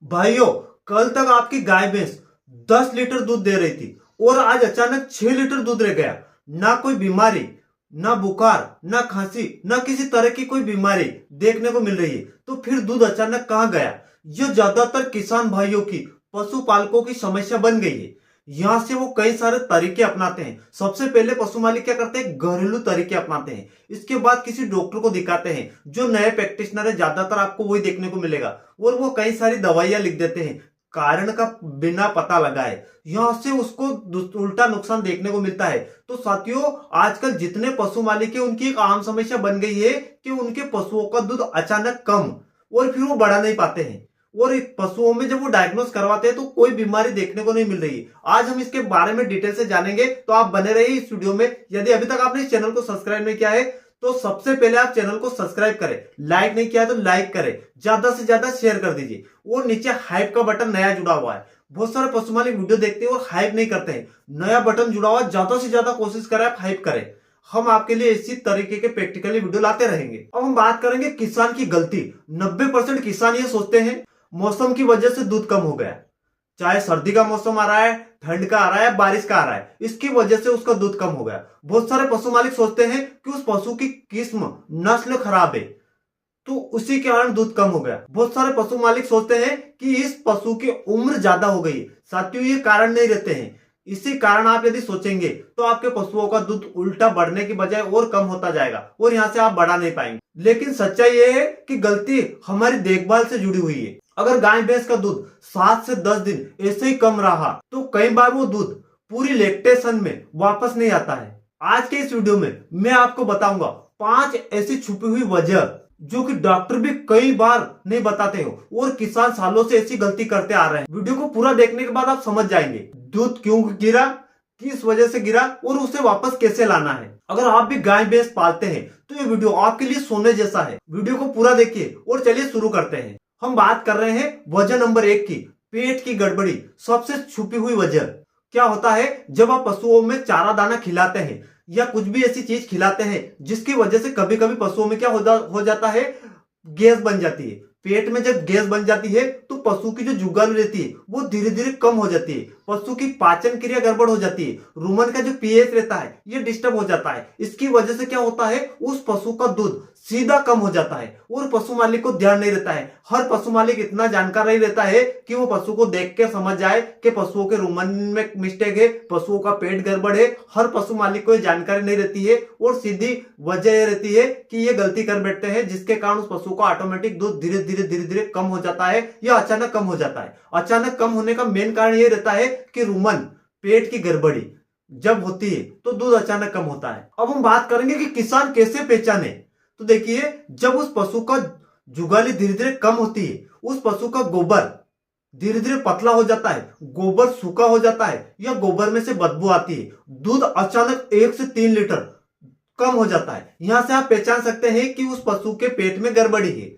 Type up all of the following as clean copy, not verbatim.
भाइयों, कल तक आपकी गाय भैंस 10 लीटर दूध दे रही थी और आज अचानक 6 लीटर दूध रह गया। ना कोई बीमारी, ना बुखार, ना खांसी, ना किसी तरह की कोई बीमारी देखने को मिल रही है। तो फिर दूध अचानक कहाँ गया? ये ज्यादातर किसान भाइयों की, पशुपालकों की समस्या बन गई है। यहाँ से वो कई सारे तरीके अपनाते हैं। सबसे पहले पशु मालिक क्या करते हैं? घरेलू तरीके अपनाते हैं। इसके बाद किसी डॉक्टर को दिखाते हैं। जो नए प्रैक्टिशनर है ज्यादातर आपको वही देखने को मिलेगा और वो कई सारी दवाइयां लिख देते हैं कारण का बिना पता लगाए। यहां से उसको उल्टा नुकसान देखने को मिलता है। तो साथियों, आजकल जितने पशु मालिक है उनकी एक आम समस्या बन गई है कि उनके पशुओं का दूध अचानक कम और फिर वो बढ़ा नहीं पाते हैं। और पशुओं में जब वो डायग्नोस करवाते हैं तो कोई बीमारी देखने को नहीं मिल रही है। आज हम इसके बारे में डिटेल से जानेंगे, तो आप बने रहिए इस वीडियो में। यदि अभी तक आपने इस चैनल को सब्सक्राइब नहीं किया है तो सबसे पहले आप चैनल को सब्सक्राइब करें, लाइक नहीं किया है तो लाइक करें, ज्यादा से ज्यादा शेयर कर दीजिए और नीचे हाइप का बटन नया जुड़ा हुआ है। बहुत सारे पशु मालिक वीडियो देखते हैं और हाइप नहीं करते हैं। नया बटन जुड़ा हुआ, ज्यादा से ज्यादा कोशिश करें आप हाइप करें। हम आपके लिए इसी तरीके के प्रैक्टिकली वीडियो लाते रहेंगे। अब हम बात करेंगे किसान की गलती। 90% किसान ये सोचते हैं मौसम की वजह से दूध कम हो गया। चाहे सर्दी का मौसम आ रहा है, ठंड का आ रहा है, बारिश का आ रहा है, इसकी वजह से उसका दूध कम हो गया। बहुत सारे पशु मालिक सोचते हैं कि उस पशु की किस्म, नस्ल खराब है तो उसी के कारण दूध कम हो गया। बहुत सारे पशु मालिक सोचते हैं कि इस पशु की उम्र ज्यादा हो गई। साथियों, ये कारण नहीं रहते हैं। इसी कारण आप यदि सोचेंगे तो आपके पशुओं का दूध उल्टा बढ़ने की बजाय और कम होता जाएगा और यहाँ से आप बढ़ा नहीं पाएंगे। लेकिन सच्चाई ये है कि गलती हमारी देखभाल से जुड़ी हुई है। अगर गाय भैंस का दूध 7 से 10 दिन ऐसे ही कम रहा तो कई बार वो दूध पूरी लैक्टेशन में वापस नहीं आता है। आज के इस वीडियो में मैं आपको बताऊंगा 5 ऐसी छुपी हुई वजह जो कि डॉक्टर भी कई बार नहीं बताते हो और किसान सालों से ऐसी गलती करते आ रहे हैं। वीडियो को पूरा देखने के बाद आप समझ जाएंगे दूध क्यों गिरा, किस वजह से गिरा और उसे वापस कैसे लाना है। अगर आप भी गाय भैंस पालते हैं तो ये वीडियो आपके लिए सोने जैसा है। वीडियो को पूरा देखिए और चलिए शुरू करते हैं। हम बात कर रहे हैं वजह नंबर 1 की, पेट की गड़बड़ी। सबसे छुपी हुई वजह क्या होता है? जब आप पशुओं में चारा दाना खिलाते हैं या कुछ भी ऐसी चीज खिलाते हैं जिसकी वजह से कभी कभी पशुओं में क्या हो जाता है, गैस बन जाती है। पेट में जब गैस बन जाती है तो पशु की जो जुगाल रहती है वो धीरे धीरे कम हो जाती है। पशु की पाचन क्रिया गड़बड़ हो जाती है। रुमन का जो पीएच रहता है ये डिस्टर्ब हो जाता है। इसकी वजह से क्या होता है, उस पशु का दूध सीधा कम हो जाता है और पशु मालिक को ध्यान नहीं रहता है। हर पशु मालिक इतना जानकार नहीं रहता है कि वो पशु को देख के समझ जाए कि पशुओं के रुमन में मिस्टेक है, पशुओं का पेट गड़बड़ है। हर पशु मालिक को ये जानकारी नहीं रहती है और सीधी वजह ये रहती है कि ये गलती कर बैठते हैं जिसके कारण उस पशु का ऑटोमेटिक दूध धीरे धीरे कम हो जाता है या अचानक कम हो जाता है। अचानक कम होने का मेन कारण ये रहता है कि रुमन, पेट की गड़बड़ी जब होती है तो दूध अचानक कम होता है। अब हम बात करेंगे कि किसान कैसे पहचाने। तो देखिए, जब उस पशु का जुगाली धीरे धीरे कम होती है, उस पशु का गोबर धीरे धीरे पतला हो जाता है, गोबर सूखा हो जाता है या गोबर में से बदबू आती है, दूध अचानक 1 से 3 लीटर कम हो जाता है, यहां से आप पहचान सकते हैं कि उस पशु के पेट में गड़बड़ी है।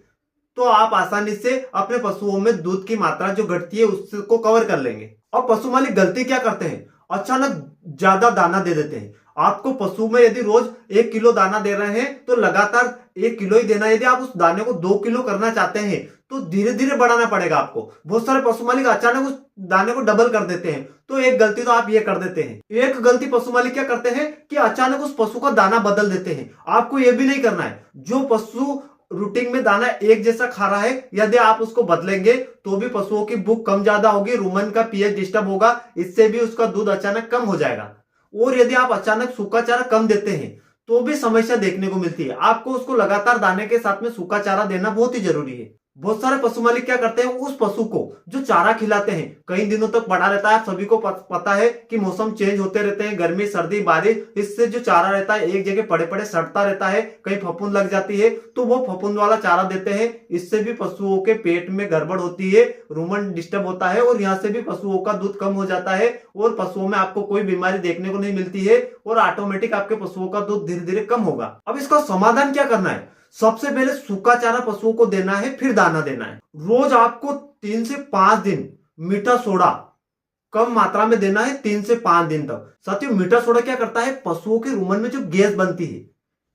तो आप आसानी से अपने पशुओं में दूध की मात्रा जो घटती है उसको कवर कर लेंगे। अब पशु मालिक गलती क्या करते हैं? अचानक ज्यादा दाना दे देते हैं। आपको पशु में यदि रोज 1 किलो दाना दे रहे हैं तो लगातार 1 किलो ही देना। यदि आप उस दाने को 2 किलो करना चाहते हैं तो धीरे धीरे बढ़ाना पड़ेगा आपको। बहुत सारे पशु मालिक अचानक उस दाने को डबल कर देते हैं। तो एक गलती तो आप ये कर देते हैं। एक गलती पशु मालिक क्या करते हैं कि अचानक उस पशु का दाना बदल देते हैं। आपको ये भी नहीं करना है। जो पशु रूटीन में दाना एक जैसा खा रहा है, यदि आप उसको बदलेंगे तो भी पशुओं की भूख कम ज्यादा होगी, रुमन का पीएच डिस्टर्ब होगा, इससे भी उसका दूध अचानक कम हो जाएगा। और यदि आप अचानक सूखा चारा कम देते हैं तो भी समस्या देखने को मिलती है। आपको उसको लगातार दाने के साथ में सूखा चारा देना बहुत ही जरूरी है। बहुत सारे पशु मालिक क्या करते हैं, उस पशु को जो चारा खिलाते हैं कई दिनों तक पड़ा रहता है। आप सभी को पता है कि मौसम चेंज होते रहते हैं, गर्मी, सर्दी, बारिश, इससे जो चारा रहता है एक जगह पड़े पड़े सड़ता रहता है, कहीं फफूंद लग जाती है तो वो फफूंद वाला चारा देते हैं। इससे भी पशुओं के पेट में गड़बड़ होती है, रुमन डिस्टर्ब होता है और यहाँ से भी पशुओं का दूध कम हो जाता है और पशुओं में आपको कोई बीमारी देखने को नहीं मिलती है और ऑटोमेटिक आपके पशुओं का दूध धीरे धीरे कम होगा। अब इसका समाधान क्या करना है? सबसे पहले सूखा चारा पशुओं को देना है, फिर दाना देना है। रोज आपको 3 से 5 दिन मीठा सोडा कम मात्रा में देना है, 3 से 5 दिन तक। साथियों, मीठा सोडा क्या करता है, पशुओं के रुमन में जो गैस बनती है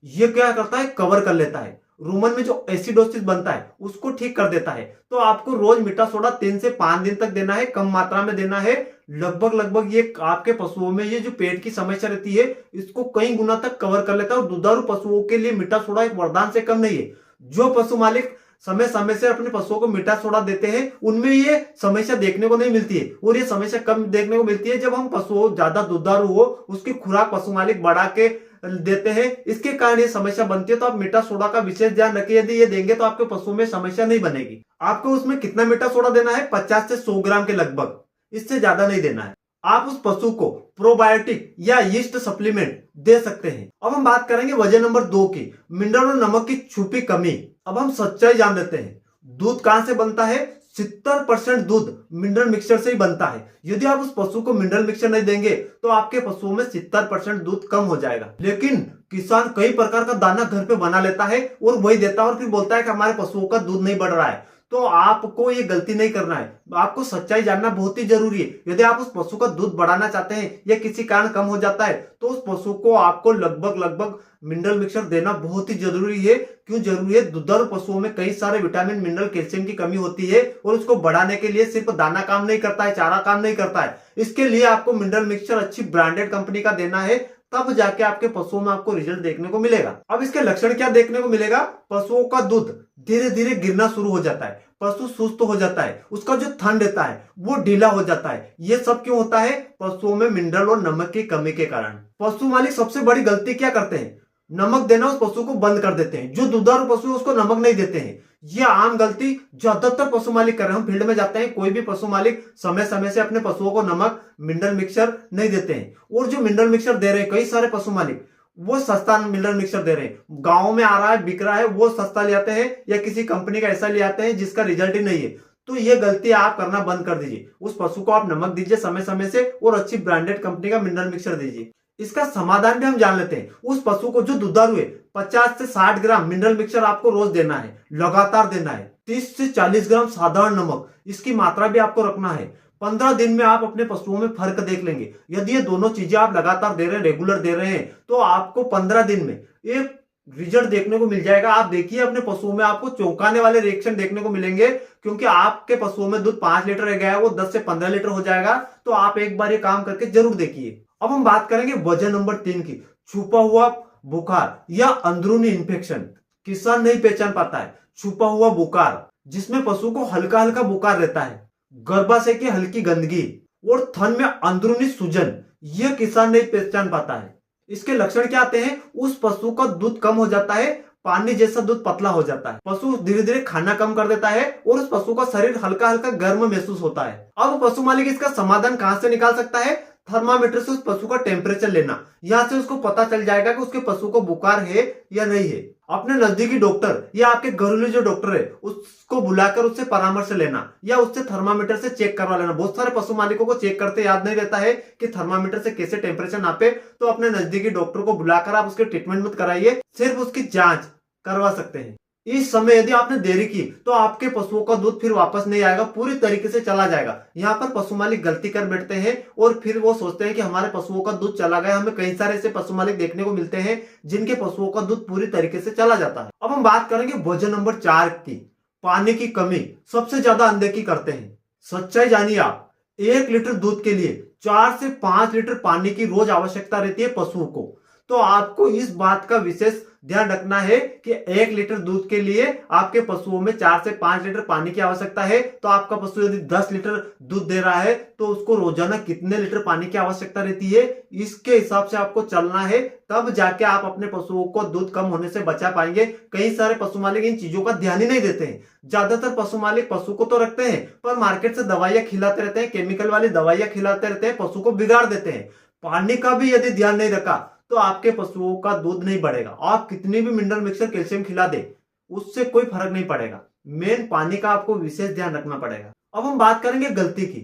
ये क्या करता है, कवर कर लेता है। रूमन में जो एसिडोसिस बनता है उसको ठीक कर देता है। तो आपको रोज मीठा सोडा 3 से 5 दिन तक देना है, कम मात्रा में देना है। लगभग ये आपके पशुओं में ये जो पेट की समस्या रहती है इसको कई गुना तक कवर कर लेता है। और दुधारू पशुओं के लिए मीठा सोडा एक वरदान से कम नहीं है। जो पशु मालिक समय समय से अपने पशुओं को मीठा सोडा देते हैं उनमें ये समस्या देखने को नहीं मिलती है। और ये समस्या कम देखने को मिलती है जब हम पशुओं ज्यादा दुधारू हो उसकी खुराक पशु मालिक बढ़ा के देते हैं, इसके कारण ये समस्या बनती है। तो आप मीठा सोडा का विशेष ध्यान रखिए, यदि ये देंगे तो आपके पशुओं में समस्या नहीं बनेगी। आपको उसमें कितना मीठा सोडा देना है? 50 से 100 ग्राम के लगभग, इससे ज्यादा नहीं देना है। आप उस पशु को प्रोबायोटिक या यीस्ट सप्लीमेंट दे सकते हैं। अब हम बात करेंगे वजह नंबर 2 की, मिनरल और नमक की छुपी कमी। अब हम सच्चाई जान लेते हैं। दूध कहां से बनता है? 70% दूध मिनरल मिक्सचर से ही बनता है। यदि आप उस पशु को मिनरल मिक्सचर नहीं देंगे तो आपके पशुओं में 70% दूध कम हो जाएगा। लेकिन किसान कई प्रकार का दाना घर पे बना लेता है और वही देता है और फिर बोलता है कि हमारे पशुओं का दूध नहीं बढ़ रहा है। तो आपको ये गलती नहीं करना है। आपको सच्चाई जानना बहुत ही जरूरी है। यदि आप उस पशु का दूध बढ़ाना चाहते हैं या किसी कारण कम हो जाता है तो उस पशु को आपको लगभग मिनरल मिक्सचर देना बहुत ही जरूरी है। क्यों जरूरी है? दुधारू पशुओं में कई सारे विटामिन, मिनरल, कैल्शियम की कमी होती है और उसको बढ़ाने के लिए सिर्फ दाना काम नहीं करता है, चारा काम नहीं करता है। इसके लिए आपको मिनरल मिक्सचर अच्छी ब्रांडेड कंपनी का देना है, तब जाके आपके पशुओं में आपको रिजल्ट देखने को मिलेगा। अब इसके लक्षण क्या देखने को मिलेगा? पशुओं का दूध धीरे धीरे गिरना शुरू हो जाता है, पशु सुस्त हो जाता है, उसका जो थन रहता है वो ढीला हो जाता है। ये सब क्यों होता है? पशुओं में मिनरल और नमक की कमी के कारण। पशु मालिक सबसे बड़ी गलती क्या करते हैं? नमक देना उस पशु को बंद कर देते हैं। जो दुधारू पशु है उसको नमक नहीं देते हैं। यह आम गलती ज्यादातर पशु मालिक कर रहे हैं। हम फील्ड में जाते हैं, कोई भी पशु मालिक समय समय से अपने पशुओं को नमक, मिनरल मिक्सचर नहीं देते हैं। और जो मिनरल मिक्सचर दे रहे हैं कई सारे पशु मालिक, वो सस्ता मिनरल मिक्सचर दे रहे हैं। गांव में आ रहा है, बिक रहा है, वो सस्ता ले आते हैं या किसी कंपनी का ऐसा ले आते हैं जिसका रिजल्ट ही नहीं है। तो ये गलती आप करना बंद कर दीजिए। उस पशु को आप नमक दीजिए समय समय से और अच्छी ब्रांडेड कंपनी का मिनरल मिक्सचर दीजिए। इसका समाधान भी हम जान लेते हैं। उस पशु को जो दुधारू है 50 से 60 ग्राम मिनरल मिक्सचर आपको रोज देना है, लगातार देना है। 30 से 40 ग्राम साधारण नमक, इसकी मात्रा भी आपको रखना है। 15 दिन में आप अपने पशुओं में फर्क देख लेंगे। यदि ये दोनों चीजें आप लगातार दे रहे हैं, रेगुलर दे रहे हैं, तो आपको 15 दिन में एक रिजल्ट देखने को मिल जाएगा। आप देखिए अपने पशुओं में आपको चौंकाने वाले रिएक्शन देखने को मिलेंगे, क्योंकि आपके पशुओं में दूध 5 लीटर रह गया है, वो 10 से 15 लीटर हो जाएगा। तो आप एक बार ये काम करके जरूर देखिए। अब हम बात करेंगे वजह नंबर 3 की, छुपा हुआ बुखार या अंदरूनी इन्फेक्शन। किसान नहीं पहचान पाता है छुपा हुआ बुखार, जिसमें पशु को हल्का हल्का बुखार रहता है, गर्भाशय की हल्की गंदगी और थन में अंदरूनी सूजन, यह किसान नहीं पहचान पाता है। इसके लक्षण क्या आते हैं? उस पशु का दूध कम हो जाता है, पानी जैसा दूध पतला हो जाता है, पशु धीरे धीरे खाना कम कर देता है और उस पशु का शरीर हल्का हल्का गर्म महसूस होता है। अब पशु मालिक इसका समाधान कहां से निकाल सकता है? थर्मामीटर से उस पशु का टेम्परेचर लेना। यहां से उसको पता चल जाएगा कि उसके पशु को बुखार है या नहीं है। अपने नजदीकी डॉक्टर या आपके घरेलू जो डॉक्टर है उसको बुलाकर उससे परामर्श लेना या उससे थर्मामीटर से चेक करवा लेना। बहुत सारे पशु मालिकों को चेक करते याद नहीं रहता है कि थर्मामीटर से कैसे टेम्परेचर नापे। तो अपने नजदीकी डॉक्टर को बुलाकर आप उसके ट्रीटमेंट मत कराइए, सिर्फ उसकी जांच करवा सकते हैं। इस समय यदि आपने देरी की तो आपके पशुओं का दूध फिर वापस नहीं आएगा, पूरी तरीके से चला जाएगा। यहाँ पर पशु मालिक गलती कर बैठते हैं और फिर वो सोचते हैं कि हमारे पशुओं का दूध चला गया। हमें कई सारे ऐसे पशु मालिक देखने को मिलते हैं जिनके पशुओं का दूध पूरी तरीके से चला जाता है। अब हम बात करेंगे वजह नंबर 4 की, पानी की कमी सबसे ज्यादा अनदेखी करते हैं। सच्चाई जानिए आप, 1 लीटर दूध के लिए 4 से 5 लीटर पानी की रोज आवश्यकता रहती है पशुओं को। तो आपको इस बात का विशेष ध्यान रखना है कि 1 लीटर दूध के लिए आपके पशुओं में 4 से 5 लीटर पानी की आवश्यकता है। तो आपका पशु यदि 10 लीटर दूध दे रहा है तो उसको रोजाना कितने लीटर पानी की आवश्यकता रहती है, इसके हिसाब से आपको चलना है। तब जाके आप अपने पशुओं को दूध कम होने से बचा पाएंगे। कई सारे पशु मालिक इन चीजों का ध्यान ही नहीं देते हैं। ज्यादातर पशु मालिक पशु को तो रखते हैं पर मार्केट से दवाइयां खिलाते रहते हैं, केमिकल वाली दवाइयां खिलाते रहते हैं, पशु को बिगाड़ देते हैं। पानी का भी यदि ध्यान नहीं रखा तो आपके पशुओं का दूध नहीं बढ़ेगा। आप कितनी भी मिनरल मिक्सचर, कैल्शियम खिला दे, उससे कोई फर्क नहीं पड़ेगा। मेन पानी का आपको विशेष ध्यान रखना पड़ेगा। अब हम बात करेंगे गलती की।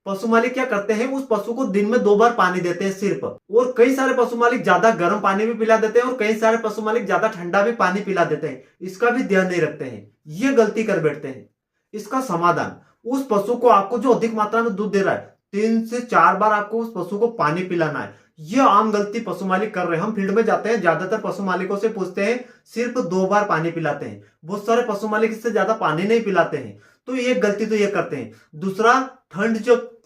पशु मालिक क्या करते हैं? उस पशु को दिन में 2 बार पानी देते हैं सिर्फ, और कई सारे पशु मालिक ज्यादा गर्म पानी भी पिला देते हैं और कई सारे पशु मालिक ज्यादा ठंडा भी पानी पिला देते हैं। इसका भी ध्यान नहीं रखते हैं, ये गलती कर बैठते हैं। इसका समाधान, उस पशु को आपको जो अधिक मात्रा में दूध दे रहा है 3 से 4 बार आपको उस पशु को पानी पिलाना है। ये आम गलती पशु मालिक कर रहे हैं। हम फील्ड में जाते हैं, ज्यादातर पशु मालिकों से पूछते हैं, सिर्फ 2 बार पानी पिलाते हैं। बहुत सारे पशु मालिक इससे ज्यादा पानी नहीं पिलाते हैं। तो ये गलती तो ये करते हैं। दूसरा,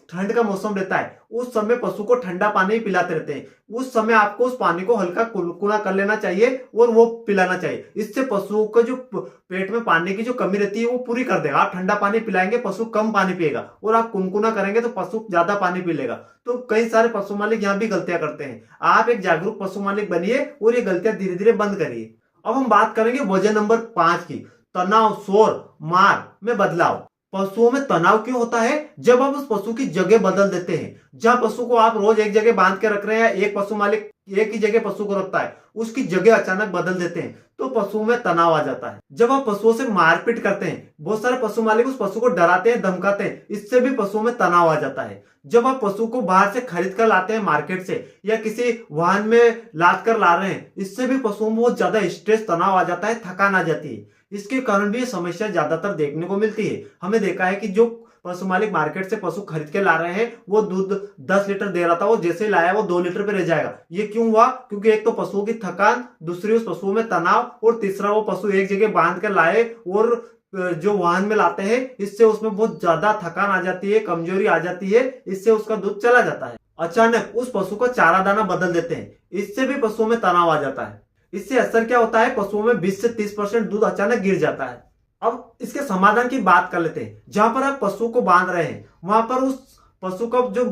ठंड का मौसम रहता है, उस समय पशु को ठंडा पानी पिलाते रहते हैं। उस समय आपको उस पानी को हल्का कुनकुना कर लेना चाहिए और वो पिलाना चाहिए। इससे पशुओं का जो पेट में पानी की जो कमी रहती है वो पूरी कर देगा। आप ठंडा पानी पिलाएंगे, पशु कम पानी पिएगा, और आप कुनकुना करेंगे तो पशु ज्यादा पानी पी लेगा। तो कई सारे पशु मालिक यहाँ भी गलतियां करते हैं। आप एक जागरूक पशु मालिक बनिए और ये गलतियां धीरे धीरे बंद करिए। अब हम बात करेंगे वजह नंबर 5 की, तनाव, शोर, मार में बदलाव। पशुओं में तनाव क्यों होता है? जब आप उस पशु की जगह बदल देते हैं। जहां पशु को आप रोज एक जगह बांध के रख रहे हैं, एक पशु मालिक एक ही जगह पशु को रखता है, उसकी जगह अचानक बदल देते हैं तो पशुओं में तनाव आ जाता है। जब आप पशुओं से मारपीट करते हैं, बहुत सारे पशु मालिक उस पशु को डराते हैं, धमकाते हैं, इससे भी पशुओं में तनाव आ जाता है। जब आप पशु को बाहर से खरीद कर लाते हैं मार्केट से, या किसी वाहन में लाद कर ला रहे हैं, इससे भी पशुओं में बहुत ज्यादा स्ट्रेस, तनाव आ जाता है, थकान आ जाती है। इसके कारण भी ये समस्या ज्यादातर देखने को मिलती है। हमें देखा है कि जो पशु मालिक मार्केट से पशु खरीद के ला रहे हैं, वो दूध 10 लीटर दे रहा था, वो जैसे ही लाया वो 2 लीटर पे रह जाएगा। ये क्यों हुआ? क्योंकि एक तो पशुओं की थकान, दूसरी उस पशुओं में तनाव, और तीसरा वो पशु एक जगह बांध कर लाए और जो वाहन में लाते हैं, इससे उसमें बहुत ज्यादा थकान आ जाती है, कमजोरी आ जाती है, इससे उसका दूध चला जाता है। अचानक उस पशु का चारा दाना बदल देते हैं, इससे भी पशुओं में तनाव आ जाता है। इससे असर क्या होता है? पशुओं में 20 से 30% दूध अचानक गिर जाता है। अब इसके समाधान की बात कर लेते हैं। जहां पर आप पशु को बांध रहे हैं, वहां पर उस पशु का जो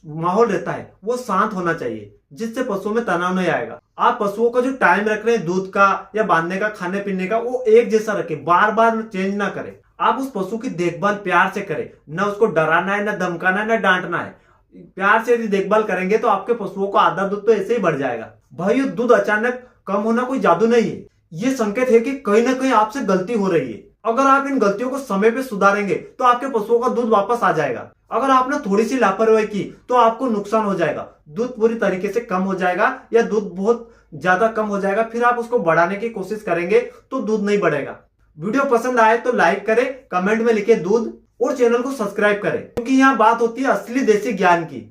माहौल रहता है वो शांत होना चाहिए, जिससे पशुओं में तनाव नहीं आएगा। आप पशुओं का जो टाइम रख रहे हैं दूध का या बांधने का, खाने पीने का, वो एक जैसा रखें, बार बार चेंज ना करें। आप उस पशु की देखभाल प्यार से करें, ना उसको डराना है, ना धमकाना है, ना डांटना है। प्यार से यदि देखभाल करेंगे तो आपके पशुओं का आधा दूध तो ऐसे ही बढ़ जाएगा। भाई, दूध अचानक कम होना कोई जादू नहीं है, ये संकेत है कि कहीं ना कहीं आपसे गलती हो रही है। अगर आप इन गलतियों को समय पे सुधारेंगे तो आपके पशुओं का दूध वापस आ जाएगा। अगर आपने थोड़ी सी लापरवाही की तो आपको नुकसान हो जाएगा, दूध पूरी तरीके से कम हो जाएगा, या दूध बहुत ज्यादा कम हो जाएगा। फिर आप उसको बढ़ाने की कोशिश करेंगे तो दूध नहीं बढ़ेगा। वीडियो पसंद आए तो लाइक करें, कमेंट में लिखे दूध, और चैनल को सब्सक्राइब करें, क्योंकि यहाँ बात होती है असली देसी ज्ञान की।